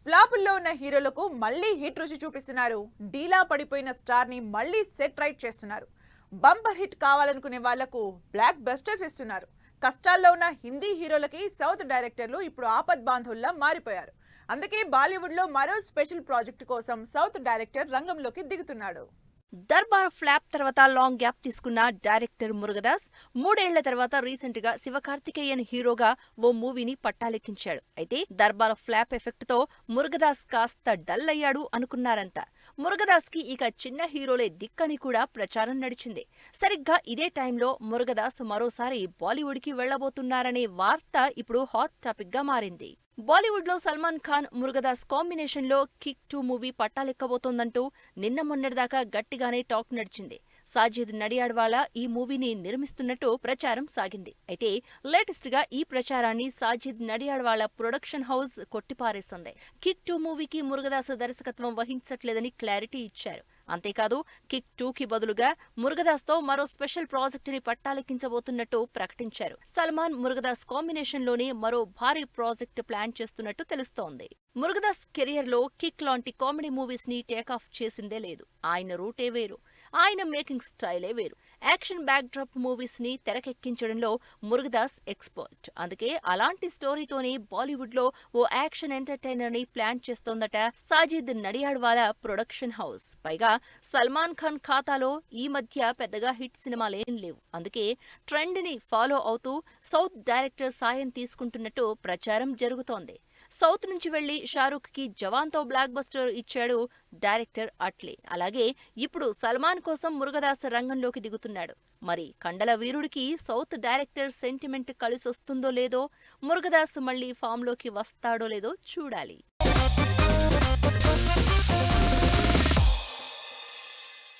ఫ్లాపుల్లో ఉన్న హీరోలకు మళ్ళీ హిట్ రుచి చూపిస్తున్నారు. డీలా పడిపోయిన స్టార్ ని మళ్ళీ సెట్ రైట్ చేస్తున్నారు. బంపర్ హిట్ కావాలనుకునే వాళ్లకు బ్లాక్ బస్టర్స్ ఇస్తున్నారు. కష్టాల్లో ఉన్న హిందీ హీరోలకి సౌత్ డైరెక్టర్లు ఇప్పుడు ఆపద్ బాంధవుల్లా మారిపోయారు. అందుకే బాలీవుడ్ లో మరో స్పెషల్ ప్రాజెక్టు కోసం సౌత్ డైరెక్టర్ రంగంలోకి దిగుతున్నాడు. దర్బార్ ఫ్లాప్ తర్వాత లాంగ్ గ్యాప్ తీసుకున్న డైరెక్టర్ మురుగదాస్ 3 ఏళ్ల తర్వాత రీసెంట్ గా శివకార్తికేయన్ హీరోగా ఓ మూవీని పట్టాలెక్కించాడు. అయితే దర్బార్ ఫ్లాప్ ఎఫెక్ట్ తో మురుగదాస్ కాస్త డల్ అయ్యాడు అనుకున్నారంతా. మురుగదాస్ కి ఇక చిన్న హీరోలే దిక్కని కూడా ప్రచారం నడిచింది. సరిగ్గా ఇదే టైంలో మురుగదాస్ మరోసారి బాలీవుడ్ కి వెళ్లబోతున్నారనే వార్త ఇప్పుడు హాట్ టాపిక్ గా మారింది. బాలీవుడ్ లో సల్మాన్ ఖాన్ మురుగదాస్ కాంబినేషన్ లో కిక్ 2 మూవీ పట్టాలెక్కబోతోందంటూ నిన్న మొన్నటిదాకా గట్టిగానే టాక్ నడిచింది. సాజిద్ నడియాడ్వాలా ఈ మూవీని నిర్మిస్తున్నట్టు ప్రచారం సాగింది. అయితే లేటెస్ట్ గా ఈ ప్రచారాన్ని సాజిద్ నడియాడ్వాలా ప్రొడక్షన్ హౌస్ కొట్టిపారేసింది. కిక్ 2 మూవీకి మురుగదాస్ దర్శకత్వం వహించట్లేదని క్లారిటీ ఇచ్చారు. అంతేకాదు కిక్ 2 కి బదులుగా మురుగదాస్ తో మరో స్పెషల్ ప్రాజెక్ట్ ని పట్టాలెక్కించబోతున్నట్టు ప్రకటించారు. సల్మాన్ మురుగదాస్ కాంబినేషన్ లోనే మరో భారీ ప్రాజెక్ట్ ప్లాన్ చేస్తున్నట్టు తెలుస్తోంది. మురుగదాస్ కెరియర్ లో కిక్ లాంటి కామెడీ మూవీస్ ని టేకాఫ్ చేసిందే లేదు. ఆయన రూటే వేరు, ఆయన మేకింగ్ స్టైలే వేరు. యాక్షన్ బ్యాక్ డ్రాప్ మూవీస్ ని తెరకెక్కించడంలో మురుగదాస్ ఎక్స్పర్ట్. అందుకే అలాంటి స్టోరీతోనే బాలీవుడ్ లో ఓ యాక్షన్ ఎంటర్టైనర్ ని ప్లాన్ చేస్తోందట సాజిద్ నడియాడ్వాలా ప్రొడక్షన్ హౌస్. పైగా సల్మాన్ ఖాన్ ఖాతాలో ఈ మధ్య పెద్దగా హిట్ సినిమాలేం లేవు. అందుకే ట్రెండ్ ని ఫాలో అవుతూ సౌత్ డైరెక్టర్ సాయం తీసుకుంటున్నట్టు ప్రచారం జరుగుతోంది. సౌత్ నుంచి వెళ్లి షారూఖ్ కి జవాన్ తో బ్లాక్ బస్టర్ ఇచ్చాడు డైరెక్టర్ అట్లీ. అలాగే ఇప్పుడు సల్మాన్ కోసం మురుగదాస్ రంగంలోకి దిగుతున్నాడు. మరి కండల వీరుడికి సౌత్ డైరెక్టర్ సెంటిమెంట్ కలిసొస్తుందో లేదో, మురుగదాస్ మళ్లీ ఫామ్ లోకి వస్తాడో లేదో చూడాలి.